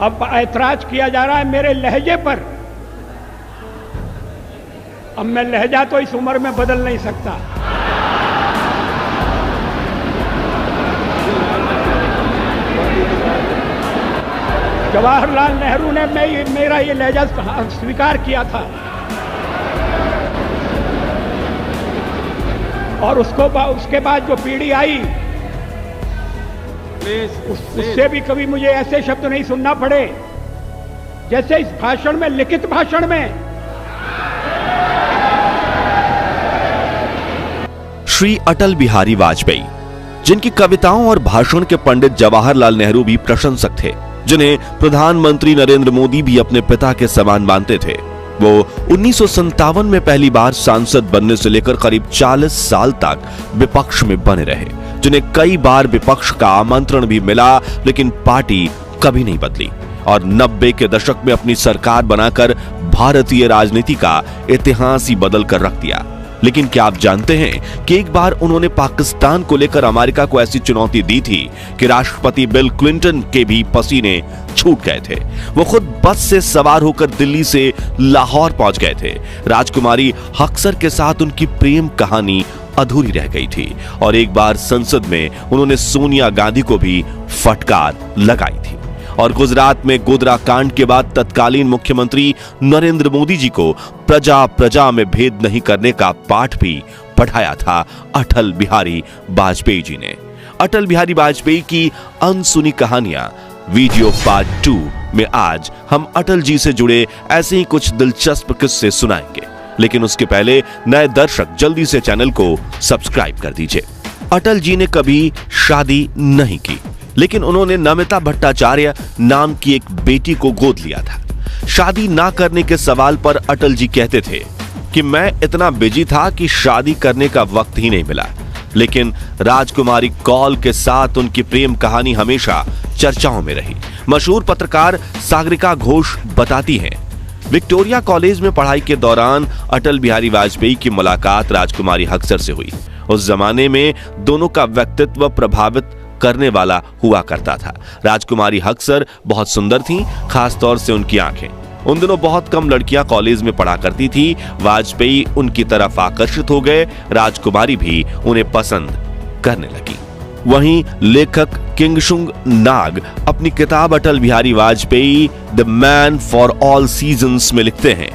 अब ऐतराज किया जा रहा है मेरे लहजे पर। अब मैं लहजा तो इस उम्र में बदल नहीं सकता। जवाहरलाल नेहरू ने मेरा ये लहजा स्वीकार किया था और उसके बाद जो पीढ़ी आई उससे भी कभी मुझे ऐसे शब्द नहीं सुनना पड़े जैसे इस भाषण में, लिखित भाषण में। श्री अटल बिहारी वाजपेयी, जिनकी कविताओं और भाषण के पंडित जवाहरलाल नेहरू भी प्रशंसक थे, जिन्हें प्रधानमंत्री नरेंद्र मोदी भी अपने पिता के समान मानते थे। वो 1957 में पहली बार सांसद बनने से लेकर करीब 40 साल तक विपक्ष में बने रहे, जिन्हें कई बार विपक्ष का आमंत्रण भी मिला, लेकिन पार्टी कभी नहीं बदली और 90 के दशक में अपनी सरकार बनाकर भारतीय राजनीति का इतिहास ही बदल कर रख दिया। लेकिन क्या आप जानते हैं कि एक बार उन्होंने पाकिस्तान को लेकर अमेरिका को ऐसी चुनौती दी थी कि राष्ट्रपति बिल क्लिंटन के भी पसीने छूट गए थे। वो खुद बस से सवार होकर दिल्ली से लाहौर पहुंच गए थे। राजकुमारी हक्सर के साथ उनकी प्रेम कहानी अधूरी रह गई थी और एक बार संसद में उन्होंने सोनिया गांधी को भी फटकार लगाई थी। और गुजरात में गोधरा कांड के बाद तत्कालीन मुख्यमंत्री नरेंद्र मोदी जी को प्रजा प्रजा में भेद नहीं करने का पाठ भी पढ़ाया था अटल बिहारी वाजपेयी जी ने। अटल बिहारी वाजपेयी की अनसुनी कहानियां वीडियो पार्ट 2 में आज हम अटल जी से जुड़े ऐसे ही कुछ दिलचस्प किस्से सुनाएंगे, लेकिन उसके पहले नए दर्शक जल्दी से चैनल को सब्सक्राइब कर दीजिए। अटल जी ने कभी शादी नहीं की, लेकिन उन्होंने नमिता भट्टाचार्य नाम की एक बेटी को गोद लिया था। शादी ना करने के सवाल पर अटल जी कहते थे कि मैं इतना बिजी था कि शादी करने का वक्त ही नहीं मिला। लेकिन राजकुमारी कौल के साथ उनकी प्रेम कहानी हमेशा चर्चाओं में रही। मशहूर पत्रकार सागरिका घोष बताती हैं, विक्टोरिया कॉलेज में पढ़ाई के दौरान अटल बिहारी वाजपेयी की मुलाकात राजकुमारी हक्सर से हुई। उस जमाने में दोनों का व्यक्तित्व प्रभावित करने वाला हुआ करता था। राजकुमारी हक्सर बहुत सुंदर थीं, खास तौर से उनकी आंखें। उन दिनों बहुत कम लड़कियां कॉलेज में पढ़ा करती थी। वाजपेयी उनकी तरफ आकर्षित हो गए, राजकुमारी भी उन्हें पसंद करने लगी। वहीं लेखक किंगशुंग नाग अपनी किताब Atal Bihari Vajpayee the man for all seasons में लिखते हैं,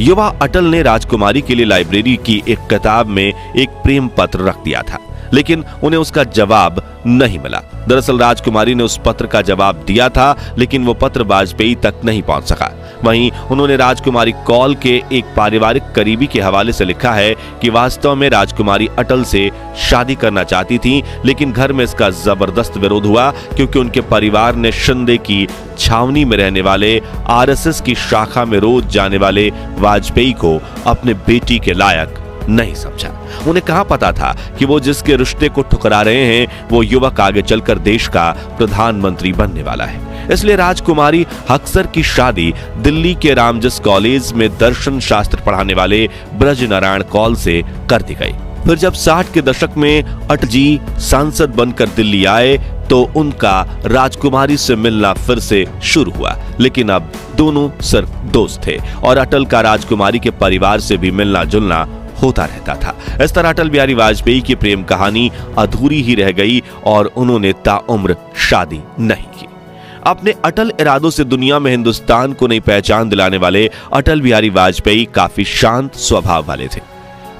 युवा अटल ने राजकुमारी के लिए लाइब्रेरी की एक किताब में एक प्रेम पत्र रख दिया था, लेकिन उन्हें उसका जवाब नहीं मिला। दरअसल राजकुमारी ने उस पत्र का जवाब दिया था, लेकिन वो पत्र वाजपेयी तक नहीं पहुंच सका। वहीं उन्होंने राजकुमारी कौल के एक पारिवारिक करीबी के हवाले से लिखा है कि वास्तव में राजकुमारी अटल से शादी करना चाहती थी, लेकिन घर में इसका जबरदस्त विरोध हुआ क्योंकि उनके परिवार ने शिंदे की छावनी में रहने वाले आरएसएस की शाखा में रोज जाने वाले वाजपेयी को अपने बेटी के लायक नहीं समझा। उन्हें कहां पता था कि वो जिसके रिश्ते को ठुकरा रहे हैं वो युवक आगे चलकर देश का प्रधानमंत्री बनने वाला है। इसलिए राजकुमारी हक्सर की शादी दिल्ली के रामजस कॉलेज में दर्शन शास्त्र पढ़ाने वाले ब्रज नारायण कौल से कर दी गई। फिर जब 60 के दशक में अटल जी सांसद बनकर दिल्ली आए तो उनका राजकुमारी से मिलना फिर से शुरू हुआ, लेकिन अब दोनों सिर्फ दोस्त थे और अटल का राजकुमारी के परिवार से भी मिलना जुलना होता रहता था। इस तरह अटल बिहारी वाजपेयी की प्रेम कहानी अधूरी ही रह गई और उन्होंने ताउम्र शादी नहीं की। अपने अटल इरादों से दुनिया में हिंदुस्तान को नई पहचान दिलाने वाले अटल बिहारी वाजपेयी काफी शांत स्वभाव वाले थे।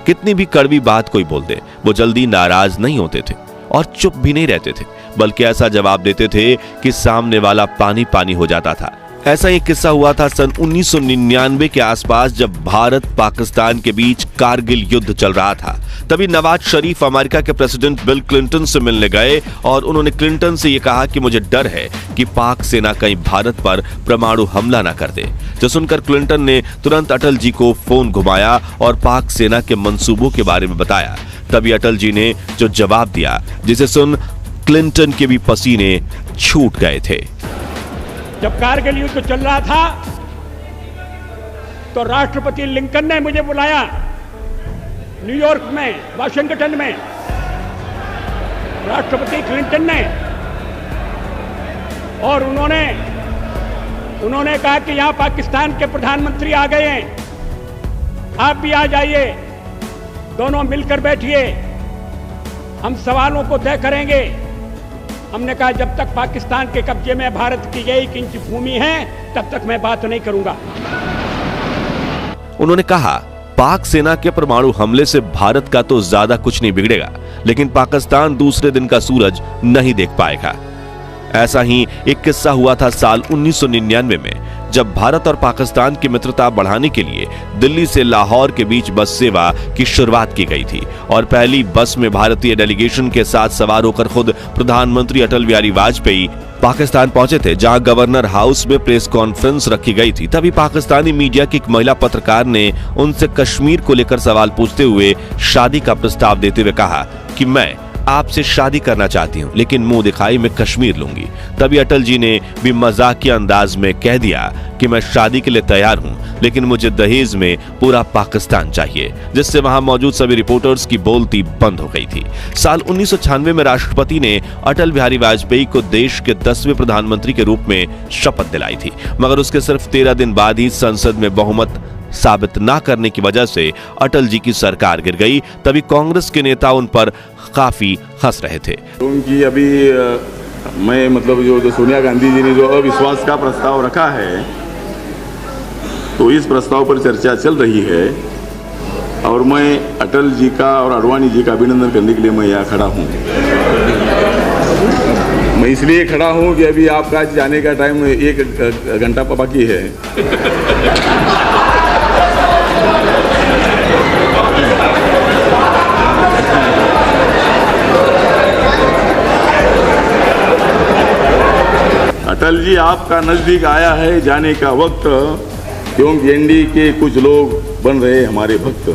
कितनी भी कड़वी बात कोई बोल दे, वो जल्दी नाराज नहीं होते थे और चुप भी नहीं रहते थे, बल्कि ऐसा जवाब देते थे कि सामने वाला पानी पानी हो जाता था। ऐसा एक किस्सा हुआ था सन 1999 के आसपास, जब भारत पाकिस्तान के बीच कारगिल युद्ध चल रहा था। तभी नवाज शरीफ अमेरिका के प्रेसिडेंट बिल क्लिंटन से मिलने गए और उन्होंने क्लिंटन से यह कहा कि मुझे डर है कि पाक सेना कहीं भारत पर परमाणु हमला ना कर दे। जो सुनकर क्लिंटन ने तुरंत अटल जी को फोन घुमाया और पाक सेना के मंसूबों के बारे में बताया। तभी अटल जी ने जो जवाब दिया, जिसे सुन क्लिंटन के भी पसीने छूट गए थे। जब कारगिल युद्ध चल रहा था तो राष्ट्रपति लिंकन ने मुझे बुलाया न्यूयॉर्क में, वाशिंगटन में। राष्ट्रपति क्लिंटन ने, और उन्होंने उन्होंने कहा कि यहां पाकिस्तान के प्रधानमंत्री आ गए हैं, आप भी आ जाइए, दोनों मिलकर बैठिए, हम सवालों को तय करेंगे। हमने कहा जब तक पाकिस्तान के कब्जे में भारत की 1 इंच भूमि है तब तक मैं बात नहीं करूंगा। उन्होंने कहा पाक सेना के परमाणु हमले से भारत का तो ज्यादा कुछ नहीं बिगड़ेगा, लेकिन पाकिस्तान दूसरे दिन का सूरज नहीं देख पाएगा। ऐसा ही एक किस्सा हुआ था साल 1999 में, जब भारत और पाकिस्तान की मित्रता बढ़ाने के लिए दिल्ली से लाहौर के बीच बस सेवा की शुरुआत की गई थी और पहली बस में भारतीय डेलीगेशन के साथ सवार होकर खुद प्रधानमंत्री अटल बिहारी वाजपेयी पाकिस्तान पहुंचे थे, जहां गवर्नर हाउस में प्रेस कॉन्फ्रेंस रखी गई थी। तभी पाकिस्तानी मीडिया की एक महिला पत्रकार ने उनसे कश्मीर को लेकर सवाल पूछते हुए शादी का प्रस्ताव देते हुए कहा कि मैं आपसे शादी करना चाहती हूं, लेकिन मुंह दिखाई मैं कश्मीर लूंगी। तभी अटल जी ने भी मजाकिया अंदाज में कह दिया कि मैं शादी के लिए तैयार हूं, लेकिन मुझे दहेज में पूरा पाकिस्तान चाहिए, जिससे वहां मौजूद सभी रिपोर्टर्स की बोलती बंद हो गई थी। साल 1996 में राष्ट्रपति ने अटल बिहारी वाजपेयी को देश के 10वें प्रधानमंत्री के रूप में शपथ दिलाई थी, मगर उसके सिर्फ 13 दिन बाद ही संसद में बहुमत साबित न करने की वजह से अटल जी की सरकार गिर गई। तभी कांग्रेस के नेता उन पर काफी हंस रहे थे। उनकी अभी मैं मतलब जो सोनिया गांधी जी ने जो अविश्वास का प्रस्ताव रखा है, तो इस प्रस्ताव पर चर्चा चल रही है और मैं अटल जी का और आडवाणी जी का अभिनंदन करने के लिए मैं यहाँ खड़ा हूँ। मैं इसलिए खड़ा हूँ कि अभी आपका जाने का टाइम 1 घंटा बाकी है। अटल जी आपका नजदीक आया है जाने का वक्त, क्योंकि एनडीए के कुछ लोग बन रहे हमारे भक्त।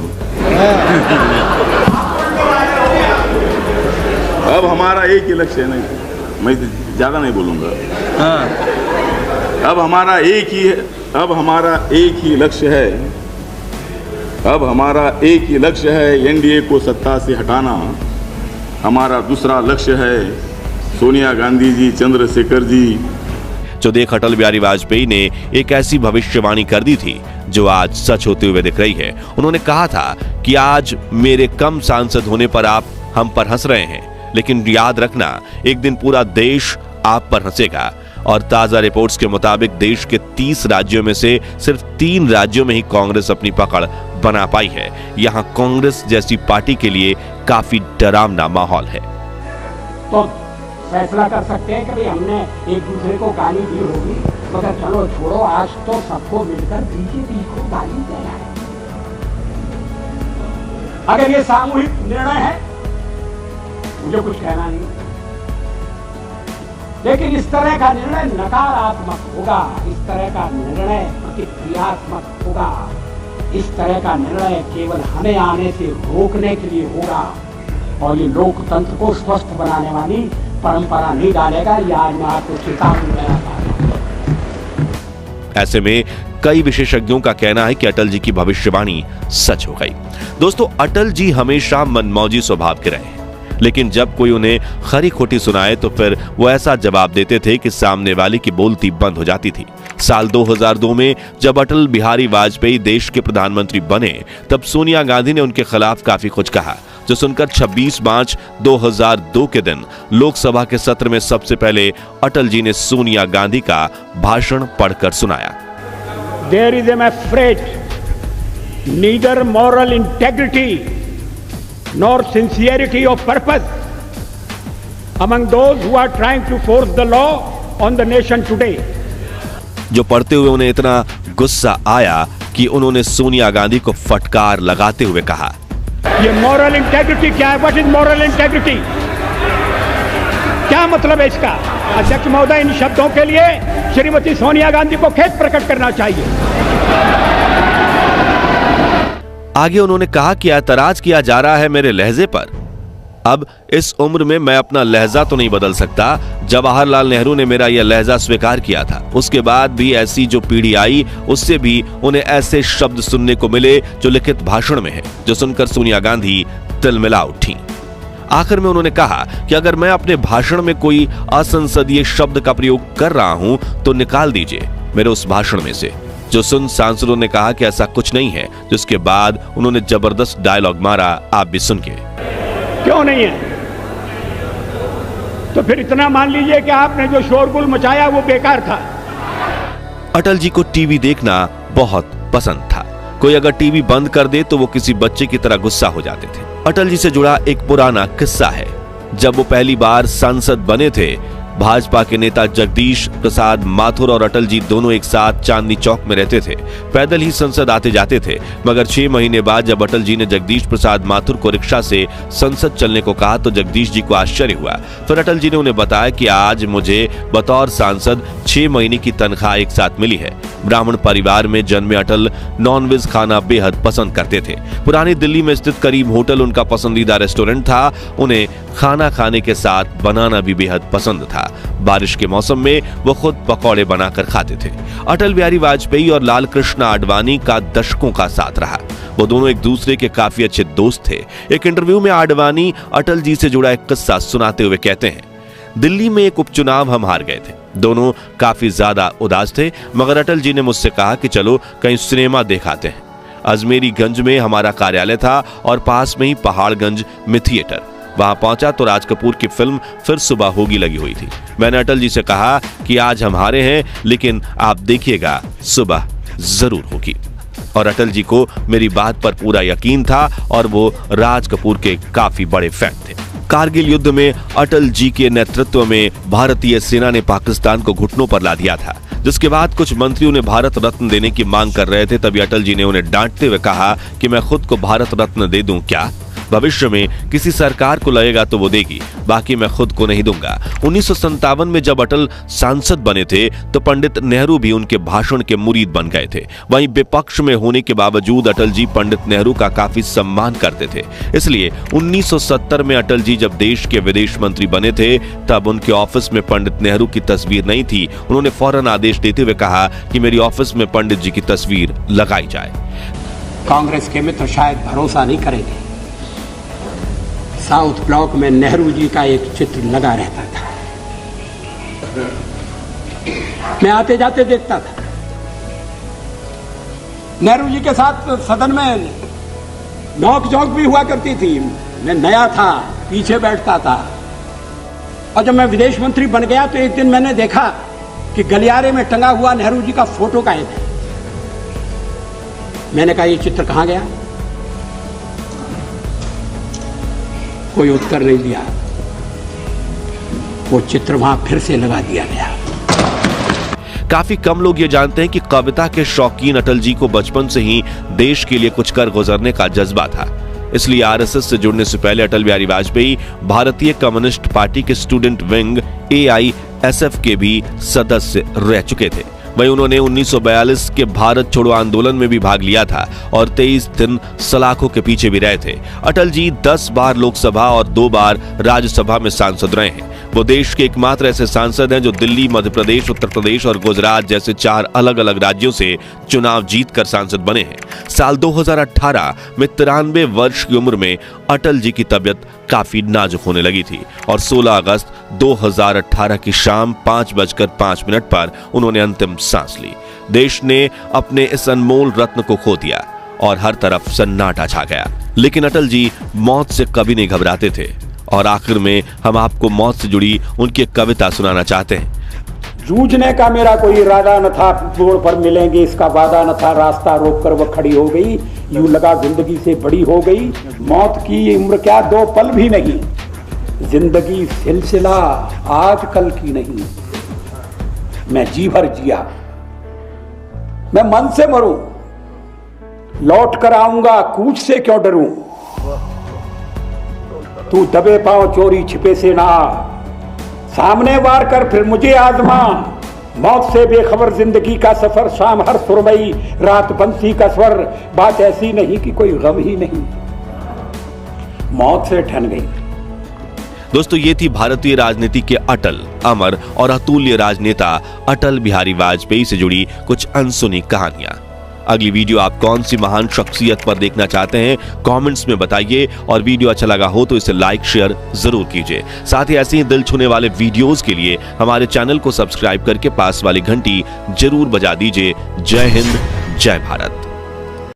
अब हमारा एक ही लक्ष्य है, नहीं मैं ज्यादा नहीं बोलूंगा। अब हमारा एक ही लक्ष्य है। अब हमारा एक ही लक्ष्य है एनडीए को सत्ता से हटाना। हमारा दूसरा लक्ष्य है सोनिया गांधी जी, चंद्रशेखर जी। जो देख अटल बिहारी वाजपेयी ने एक ऐसी भविष्यवाणी कर दी थी जो आज सच होते हुए दिख रही है। उन्होंने कहा था कि आज मेरे कम सांसद होने पर आप हम पर हंस रहे हैं, लेकिन याद रखना एक दिन पूरा देश आप पर हंसेगा। और ताजा रिपोर्ट्स के मुताबिक देश के 30 राज्यों में से सिर्फ 3 राज्यों में ही कांग्रेस अपनी पकड़ बना पाई है। यहाँ कांग्रेस जैसी पार्टी के लिए काफी डरावना माहौल है। तो फैसला कर सकते हैं कि भाई हमने एक दूसरे को गाली दी होगी, मगर चलो छोड़ो, आज तो सबको मिलकर बीजेपी को गाली देना है। अगर ये सामूहिक निर्णय है, मुझे कुछ कहना नहीं, लेकिन इस तरह का निर्णय नकारात्मक होगा, इस तरह का निर्णय प्रतिक्रियात्मक होगा, इस तरह का निर्णय केवल हमें आने से रोकने के लिए होगा और ये लोकतंत्र को स्वस्थ बनाने वाली परंपरा नहीं डालेगा। ये आज मैं आपको चेतावनी देना चाहता हूं। ऐसे में कई विशेषज्ञों का कहना है कि अटल जी की भविष्यवाणी सच हो गई। दोस्तों, अटल जी हमेशा मनमौजी स्वभाव के रहे, लेकिन जब कोई उन्हें खरी खोटी सुनाए तो फिर वो ऐसा जवाब देते थे कि सामने वाले की बोलती बंद हो जाती थी। साल 2002 में जब अटल बिहारी वाजपेयी देश के प्रधानमंत्री बने, तब सोनिया गांधी ने उनके खिलाफ काफी कुछ कहा, जो सुनकर 26 मार्च 2002 के दिन लोकसभा के सत्र में सबसे पहले अटल जी ने सोनिया गांधी का भाषण पढ़कर सुनाया। There is an afraid neither moral integrity nor sincerity of purpose among those who are trying to force the law on the nation today. जो पढ़ते हुए उन्हें इतना गुस्सा आया कि उन्होंने सोनिया गांधी को फटकार लगाते हुए कहा, ये मॉरल इंटेग्रिटी क्या है? What is moral integrity? क्या मतलब है इसका? अध्यक्ष महोदय, इन शब्दों के लिए श्रीमती सोनिया गांधी को खेद प्रकट करना चाहिए। आगे उन्होंने कहा कि ऐतराज किया जा रहा है मेरे लहजे पर। अब इस उम्र में मैं अपना लहजा तो नहीं बदल सकता। जवाहरलाल नेहरू ने मेरा यह लहजा स्वीकार किया था। उसके बाद भी ऐसी जो पीढ़ी आई, उससे भी उन्हें ऐसे शब्द सुनने को मिले जो लिखित भाषण में है, जो सुनकर सोनिया गांधी तिलमिला उठी। आखिर में उन्होंने कहा कि अगर मैं अपने भाषण में कोई असंसदीय शब्द का प्रयोग कर रहा हूं तो निकाल दीजिए, मेरे उस भाषण में से, जो सुन सांसदों ने कहा कि ऐसा कुछ नहीं है, जिसके बाद उन्होंने जबरदस्त डायलॉग मारा। आप भी सुन के। क्यों नहीं है? तो फिर इतना मान लीजिए कि आपने जो शोरगुल मचाया वो बेकार था। अटल जी को टीवी देखना बहुत पसंद था। कोई अगर टीवी बंद कर दे तो वो किसी बच्चे की तरह गुस्सा हो जाते थे। अटल जी से जुड़ा एक पुराना किस्सा है। जब वो पहली बार सांसद बने थे, भाजपा के नेता जगदीश प्रसाद माथुर और अटल जी दोनों एक साथ चांदनी चौक में रहते थे। पैदल ही संसद आते जाते थे। मगर 6 महीने बाद जब अटल जी ने जगदीश प्रसाद माथुर को रिक्शा से संसद चलने को कहा तो जगदीश जी को आश्चर्य हुआ। फिर अटल जी ने उन्हें बताया कि आज मुझे बतौर सांसद 6 महीने की तनख्वाह एक साथ मिली है। ब्राह्मण परिवार में जन्मे अटल नॉनवेज खाना बेहद पसंद करते थे। पुरानी दिल्ली में स्थित करीम होटल उनका पसंदीदा रेस्टोरेंट था। उन्हें खाना खाने के साथ बनाना भी बेहद पसंद था। बारिश के मौसम में वो खुद पकौड़े बनाकर खाते थे। अटल बिहारी वाजपेयी और लाल कृष्ण आडवाणी का दशकों का साथ रहा। वो दोनों एक दूसरे के काफी अच्छे दोस्त थे। एक इंटरव्यू में आडवाणी अटल जी से जुड़ा एक किस्सा सुनाते हुए कहते हैं, दिल्ली में एक उपचुनाव हम हार गए थे। दोनों काफी ज्यादा उदास थे, मगर अटल जी ने मुझसे कहा कि चलो कहीं सिनेमा दिखाते हैं। अजमेरीगंज में हमारा कार्यालय था और पास में ही पहाड़गंज में थिएटर। वहां पहुंचा तो राज कपूर की फिल्म फिर सुबह होगी लगी हुई थी। मैंने अटल जी से कहा कि आज हम हारे हैं, लेकिन आप देखिएगा सुबह जरूर होगी। और अटल जी को मेरी बात पर पूरा यकीन था और वो राज कपूर के काफी बड़े फैन थे। कारगिल युद्ध में अटल जी के नेतृत्व में भारतीय सेना ने पाकिस्तान को घुटनों पर ला दिया था, जिसके बाद कुछ मंत्री उन्हें भारत रत्न देने की मांग कर रहे थे। तभी अटल जी ने उन्हें डांटते हुए कहा कि मैं खुद को भारत रत्न दे दूं क्या? भविष्य में किसी सरकार को लगेगा तो वो देगी, बाकी मैं खुद को नहीं दूंगा। 1957 में जब अटल सांसद बने थे तो पंडित नेहरू भी उनके भाषण के मुरीद बन गए थे। वहीं विपक्ष में होने के बावजूद अटल जी पंडित नेहरू का काफी सम्मान करते थे। इसलिए 1970 में अटल जी जब देश के विदेश मंत्री बने थे तब उनके ऑफिस में पंडित नेहरू की तस्वीर नहीं थी। उन्होंने फौरन आदेश देते हुए कहा कि मेरी ऑफिस में पंडित जी की तस्वीर लगाई जाए। कांग्रेस के मित्र शायद भरोसा नहीं करेंगे, साउथ ब्लॉक में नेहरू जी का एक चित्र लगा रहता था। मैं आते जाते देखता था। नेहरू जी के साथ सदन में नोक झोंक भी हुआ करती थी। मैं नया था, पीछे बैठता था। और जब मैं विदेश मंत्री बन गया तो एक दिन मैंने देखा कि गलियारे में टंगा हुआ नेहरू जी का फोटो गायब है। मैंने कहा ये चित्र कहां गया? कोई उत्तर नहीं दिया। वो चित्र वहां फिर से लगा दिया गया। काफी कम लोग ये जानते हैं कि कविता के शौकीन अटल जी को बचपन से ही देश के लिए कुछ कर गुजरने का जज्बा था। इसलिए आरएसएस से जुड़ने से पहले अटल बिहारी वाजपेयी भारतीय कम्युनिस्ट पार्टी के स्टूडेंट विंग AISF के भी सदस्य रह चुके थे। वहीं उन्होंने 1942 के भारत छोड़ो आंदोलन में भी भाग लिया था और 23 दिन सलाखों के पीछे भी रहे थे। अटल जी 10 बार लोकसभा और 2 बार राज्यसभा में सांसद रहे हैं। वो देश के एकमात्र ऐसे सांसद हैं जो दिल्ली, मध्य प्रदेश, उत्तर प्रदेश और गुजरात जैसे 4 अलग-अलग राज्यों से चुनाव जीतकर सांसद बने हैं। साल 2018 में 93 वर्ष की उम्र में अटल जी की तबीयत काफी नाजुक होने लगी थी और 16 अगस्त 2018 की शाम 5:05 पर उन्होंने अंतिम सांस ली। देश ने अपने इस अनमोल रत्न को खो दिया और हर तरफ सन्नाटा छा गया। लेकिन अटल जी मौत से कभी नहीं घबराते थे और आखिर में हम आपको मौत से जुड़ी उनकी कविता सुनाना चाहते हैं। जूझने का मेरा कोई इरादा न था, मोड़ पर मिलेंगे इसका वादा न था। रास्ता रोककर वह खड़ी हो गई, यूं लगा जिंदगी से बड़ी हो गई। मौत की उम्र क्या 2 पल भी नहीं, जिंदगी सिलसिला आज कल की नहीं। मैं जी भर जिया, मैं मन से मरूं, लौट कर आऊंगा, कूच से क्यों डरूं। तू दबे पांव चोरी छिपे से ना, सामने वार कर फिर मुझे आजमा। मौत से बेखबर जिंदगी का सफर, शाम हर सुरमई रात बंसी का स्वर। बात ऐसी नहीं कि कोई गम ही नहीं, मौत से ठन गई। दोस्तों, ये थी भारतीय राजनीति के अटल, अमर और अतुल्य राजनेता अटल बिहारी वाजपेयी से जुड़ी कुछ अनसुनी कहानियां। अगली वीडियो आप कौन सी महान शख्सियत पर देखना चाहते हैं कमेंट्स में बताइए, और वीडियो अच्छा लगा हो तो इसे लाइक शेयर जरूर कीजिए। साथ ही ऐसे ही दिल छूने वाले वीडियोस के लिए हमारे चैनल को सब्सक्राइब करके पास वाली घंटी जरूर बजा दीजिए। जय हिंद, जय भारत।